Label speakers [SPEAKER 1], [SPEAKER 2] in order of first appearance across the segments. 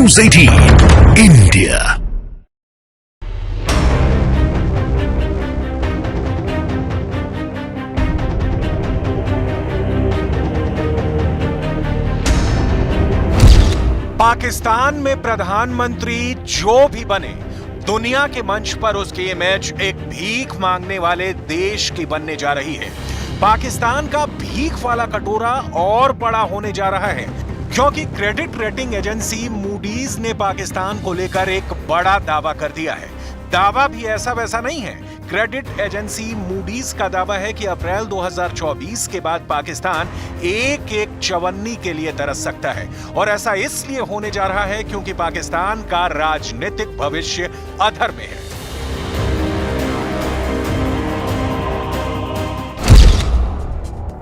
[SPEAKER 1] News 18 India।
[SPEAKER 2] Pakistan में प्रधानमंत्री जो भी बने, दुनिया के मंच पर उसकी इमेज एक भीख मांगने वाले देश की बनने जा रही है। पाकिस्तान का भीख वाला कटोरा और बड़ा होने जा रहा है, क्योंकि क्रेडिट रेटिंग एजेंसी मूडीज ने पाकिस्तान को लेकर एक बड़ा दावा कर दिया है। दावा भी ऐसा वैसा नहीं है। क्रेडिट एजेंसी मूडीज का दावा है कि अप्रैल 2024 के बाद पाकिस्तान एक एक चवन्नी के लिए तरस सकता है, और ऐसा इसलिए होने जा रहा है क्योंकि पाकिस्तान का राजनीतिक भविष्य अधर में है।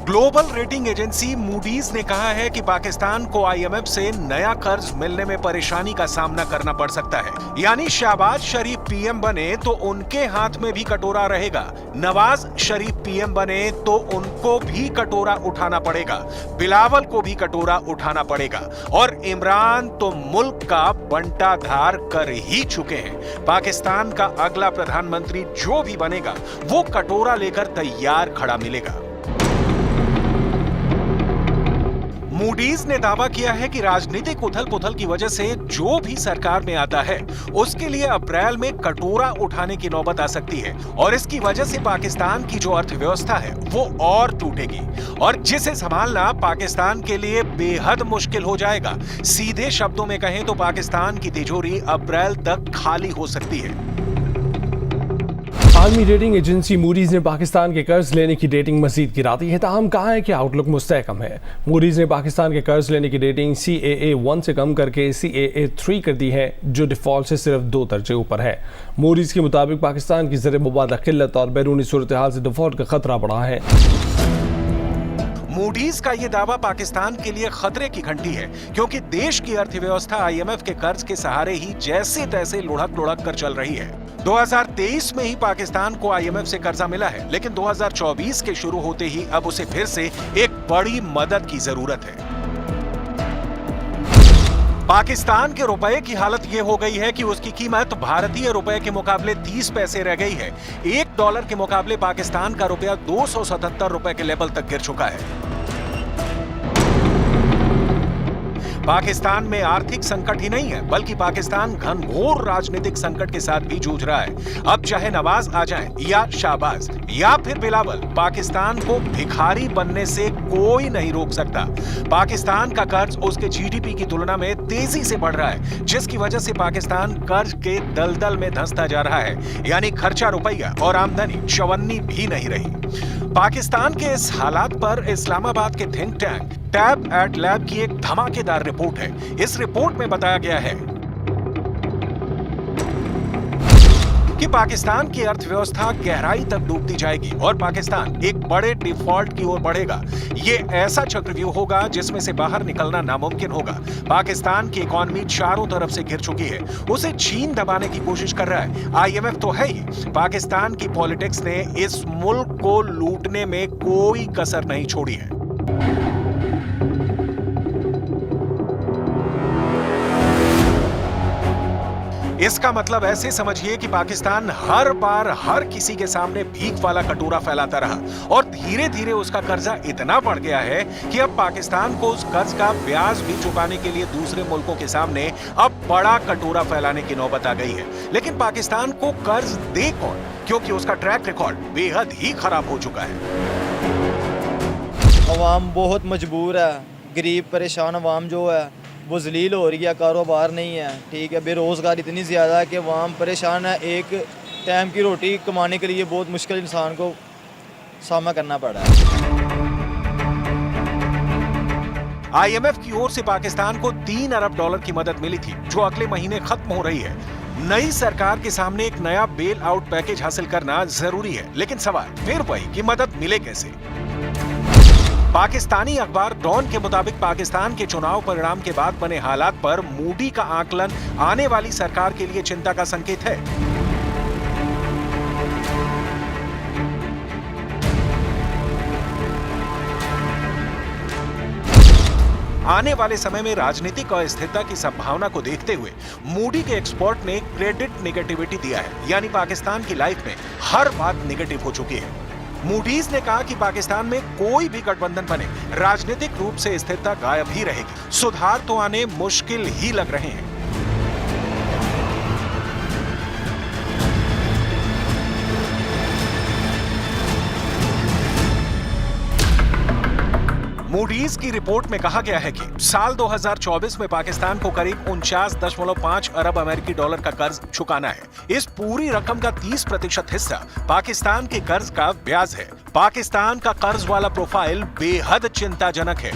[SPEAKER 2] ग्लोबल रेटिंग एजेंसी मूडीज ने कहा है कि पाकिस्तान को आईएमएफ से नया कर्ज मिलने में परेशानी का सामना करना पड़ सकता है। यानी शहबाज शरीफ पीएम बने तो उनके हाथ में भी कटोरा रहेगा, नवाज शरीफ पीएम बने तो उनको भी कटोरा उठाना पड़ेगा, बिलावल को भी कटोरा उठाना पड़ेगा, और इमरान तो मुल्क का बंटाधार कर ही चुके हैं। पाकिस्तान का अगला प्रधानमंत्री जो भी बनेगा वो कटोरा लेकर तैयार खड़ा मिलेगा। मूडीज ने दावा किया है कि राजनीतिक उथल पुथल की वजह से जो भी सरकार में आता है उसके लिए अप्रैल में कटोरा उठाने की नौबत आ सकती है, और इसकी वजह से पाकिस्तान की जो अर्थव्यवस्था है वो और टूटेगी, और जिसे संभालना पाकिस्तान के लिए बेहद मुश्किल हो जाएगा। सीधे शब्दों में कहें तो पाकिस्तान की तिजोरी अप्रैल तक खाली हो सकती है।
[SPEAKER 3] आलमी रेटिंग एजेंसी मूडीज ने पाकिस्तान के कर्ज लेने की रेटिंग मजीद गिरा दी है। ताहम कहा है कि आउटलुक मुस्तहकम है। मूडीज ने पाकिस्तान के कर्ज लेने की रेटिंग CAA1 से कम करके CAA3 कर दी है, जो डिफॉल्ट से सिर्फ 2 दर्जे ऊपर है। मूडीज के मुताबिक पाकिस्तान की ज़र मुबादला किल्लत और बैरूनी सूरत हाल से डिफॉल्ट का खतरा बढ़ा है।
[SPEAKER 2] मूडीज का यह दावा पाकिस्तान के लिए खतरे की घंटी है, क्योंकि देश की अर्थव्यवस्था आईएमएफ के कर्ज के सहारे ही जैसे तैसे लुढ़क लुढ़क कर चल रही है। 2023 में ही पाकिस्तान को आईएमएफ से कर्जा मिला है, लेकिन 2024 के शुरू होते ही अब उसे फिर से एक बड़ी मदद की जरूरत है। पाकिस्तान के रुपए की हालत यह हो गई है कि उसकी कीमत भारतीय रुपए के मुकाबले 30 पैसे रह गई है। $1 के मुकाबले पाकिस्तान का रुपया 277 रुपए के लेवल तक गिर चुका है। पाकिस्तान में आर्थिक संकट ही नहीं है, बल्कि पाकिस्तान घनघोर राजनीतिक संकट के साथ भी जूझ रहा है। अब चाहे नवाज आ जाए या शाहबाज या फिर बिलावल, पाकिस्तान को भिखारी बनने से कोई नहीं रोक सकता। पाकिस्तान का कर्ज उसके जीडीपी की तुलना में तेजी से बढ़ रहा है, जिसकी वजह से पाकिस्तान कर्ज के दलदल में धंसता जा रहा है। यानी खर्चा रुपया और आमदनी चवन्नी भी नहीं रही। पाकिस्तान के इस हालात पर इस्लामाबाद के think tank Tabadlab की एक धमाकेदार रिपोर्ट है। इस रिपोर्ट में बताया गया है कि पाकिस्तान की अर्थव्यवस्था गहराई तक डूबती जाएगी और पाकिस्तान एक बड़े डिफॉल्ट की ओर बढ़ेगा। ये ऐसा चक्रव्यूह होगा जिसमें से बाहर निकलना नामुमकिन होगा। पाकिस्तान की इकॉनमी चारों तरफ से घिर चुकी है, उसे चीन दबाने की कोशिश कर रहा है। आईएमएफ तो है ही, पाकिस्तान की पॉलिटिक्स ने इस मुल्क को लूटने में कोई कसर नहीं छोड़ी है। इसका मतलब ऐसे समझिए कि पाकिस्तान हर बार हर किसी के सामने भीख वाला कटोरा फैलाता रहा, और धीरे धीरे उसका कर्जा इतना बढ़ गया है कि अब पाकिस्तान को उस कर्ज का ब्याज भी चुकाने के लिए दूसरे मुल्कों के सामने अब बड़ा कटोरा फैलाने की नौबत आ गई है। लेकिन पाकिस्तान को कर्ज दे कौन, क्योंकि उसका ट्रैक रिकॉर्ड बेहद ही खराब हो चुका है।
[SPEAKER 4] अवाम बहुत मजबूर है, गरीब परेशान अवाम जो है वो जलील हो रही है, कारोबार नहीं है, ठीक है, बेरोज़गार इतनी ज़्यादा है कि अवाम परेशान है। एक टाइम की रोटी कमाने के लिए बहुत मुश्किल इंसान को सामना करना पड़ा है।
[SPEAKER 2] आईएमएफ की ओर से पाकिस्तान को $3 अरब की मदद मिली थी, जो अगले महीने खत्म हो रही है। नई सरकार के सामने एक नया बेल आउट पैकेज हासिल करना जरूरी है, लेकिन सवाल फिर वही कि मदद मिले कैसे। पाकिस्तानी अखबार डॉन के मुताबिक पाकिस्तान के चुनाव परिणाम के बाद बने हालात पर मूडी का आकलन आने वाली सरकार के लिए चिंता का संकेत है। आने वाले समय में राजनीतिक अस्थिरता की संभावना को देखते हुए मूडी के एक्सपर्ट ने क्रेडिट नेगेटिविटी दिया है, यानी पाकिस्तान की लाइफ में हर बात नेगेटिव हो चुकी है। मूडीज ने कहा कि पाकिस्तान में कोई भी गठबंधन बने, राजनीतिक रूप से स्थिरता गायब ही रहेगी, सुधार तो आने मुश्किल ही लग रहे हैं। मूडीज की रिपोर्ट में कहा गया है कि साल 2024 में पाकिस्तान को करीब 49.5 अरब अमेरिकी डॉलर का कर्ज चुकाना है। इस पूरी रकम का 30% हिस्सा पाकिस्तान के कर्ज का ब्याज है। पाकिस्तान का कर्ज वाला प्रोफाइल बेहद चिंताजनक है।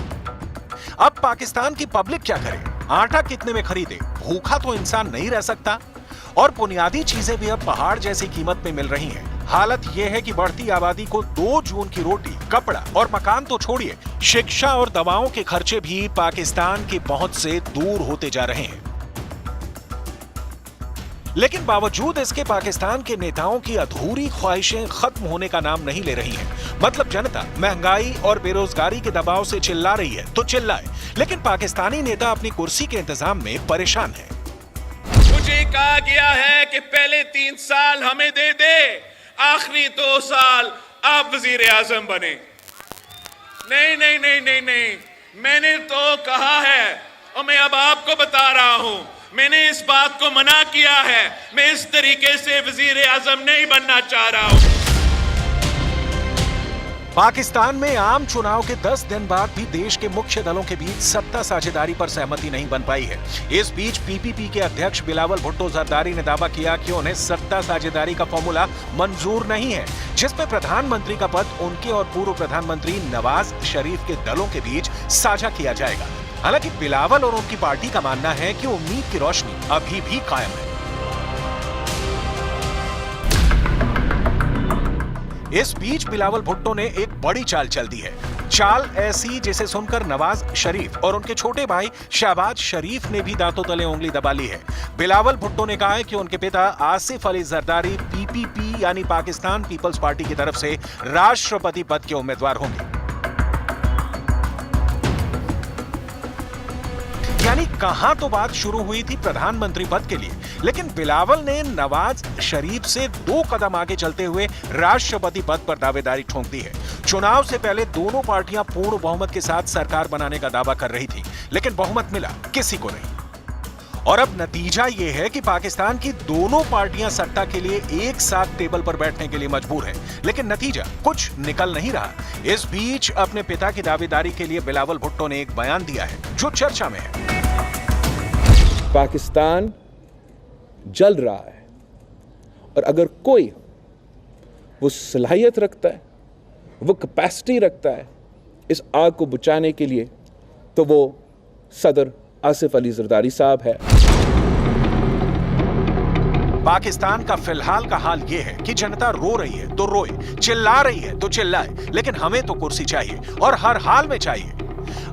[SPEAKER 2] अब पाकिस्तान की पब्लिक क्या करे? आटा कितने में खरीदे? भूखा तो इंसान नहीं रह सकता। और बुनियादी चीजें भी अब पहाड़ जैसी कीमत में मिल रही हैं। हालत यह है कि बढ़ती आबादी को 2 जून की रोटी, कपड़ा और मकान तो छोड़िए, शिक्षा और दवाओं के खर्चे भी पाकिस्तान की पहुंच से दूर होते जा रहे हैं। लेकिन बावजूद इसके पाकिस्तान के नेताओं की अधूरी ख्वाहिशें खत्म होने का नाम नहीं ले रही हैं। मतलब जनता महंगाई और बेरोजगारी के दबाव से चिल्ला रही है तो चिल्लाए, लेकिन पाकिस्तानी नेता अपनी कुर्सी के इंतजाम में परेशान है।
[SPEAKER 5] मुझे कहा गया है कि पहले 3 साल हमें दे दे, आखिरी 2 साल आप वजीर आजम बने। नहीं नहीं नहीं नहीं नहीं, मैंने तो कहा है और मैं अब आपको बता रहा हूं, मैंने इस बात को मना किया है। मैं इस तरीके से वजीर आजम नहीं बनना चाह रहा हूं।
[SPEAKER 2] पाकिस्तान में आम चुनाव के 10 दिन बाद भी देश के मुख्य दलों के बीच सत्ता साझेदारी पर सहमति नहीं बन पाई है। इस बीच पीपीपी के अध्यक्ष बिलावल भुट्टो जरदारी ने दावा किया कि उन्हें सत्ता साझेदारी का फॉर्मूला मंजूर नहीं है, जिसमें प्रधानमंत्री का पद उनके और पूर्व प्रधानमंत्री नवाज शरीफ के दलों के बीच साझा किया जाएगा। हालांकि बिलावल और उनकी पार्टी का मानना है कि उम्मीद की रोशनी अभी भी कायम है। इस बीच बिलावल भुट्टो ने एक बड़ी चाल चल दी है। चाल ऐसी जिसे सुनकर नवाज शरीफ और उनके छोटे भाई शहबाज शरीफ ने भी दांतों तले उंगली दबा ली है। बिलावल भुट्टो ने कहा है कि उनके पिता आसिफ अली जरदारी पीपीपी यानी पाकिस्तान पीपल्स पार्टी की तरफ से राष्ट्रपति पद के उम्मीदवार होंगे। यानी कहां तो बात शुरू हुई थी प्रधानमंत्री पद के लिए, लेकिन बिलावल ने नवाज शरीफ से 2 कदम आगे चलते हुए राष्ट्रपति पद पर दावेदारी ठोंक दी है। चुनाव से पहले दोनों पार्टियां पूर्ण बहुमत के साथ सरकार बनाने का दावा कर रही थी, लेकिन बहुमत मिला किसी को नहीं। और अब नतीजा यह है कि पाकिस्तान की दोनों पार्टियां सत्ता के लिए एक साथ टेबल पर बैठने के लिए मजबूर है, लेकिन नतीजा कुछ निकल नहीं रहा। इस बीच अपने पिता की दावेदारी के लिए बिलावल भुट्टो ने एक बयान दिया है जो चर्चा में है।
[SPEAKER 6] पाकिस्तान जल रहा है और अगर कोई वो सलाहियत रखता है, वो कैपेसिटी रखता है इस आग को बुझाने के लिए, तो वो सदर आसिफ अली जरदारी साहब है।
[SPEAKER 2] पाकिस्तान का फिलहाल का हाल यह है कि जनता रो रही है तो रोए, चिल्ला रही है तो चिल्लाए, लेकिन हमें तो कुर्सी चाहिए और हर हाल में चाहिए।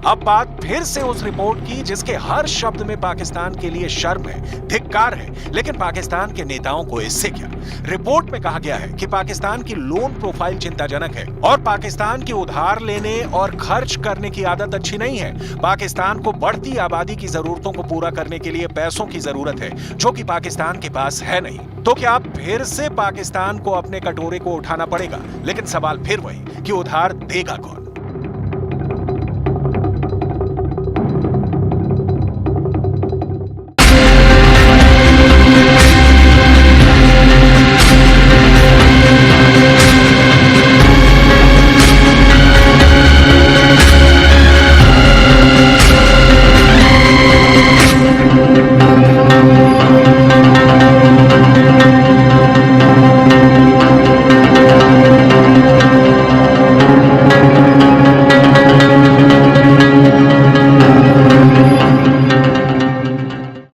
[SPEAKER 2] अब बात फिर से उस रिपोर्ट की जिसके हर शब्द में पाकिस्तान के लिए शर्म है, धिक्कार है, लेकिन पाकिस्तान के नेताओं को इससे क्या। रिपोर्ट में कहा गया है कि पाकिस्तान की लोन प्रोफाइल चिंताजनक है और पाकिस्तान की उधार लेने और खर्च करने की आदत अच्छी नहीं है। पाकिस्तान को बढ़ती आबादी की जरूरतों को पूरा करने के लिए पैसों की जरूरत है, जो कि पाकिस्तान के पास है नहीं। तो क्या फिर से पाकिस्तान को अपने कटोरे को उठाना पड़ेगा? लेकिन सवाल फिर वही कि उधार देगा कौन?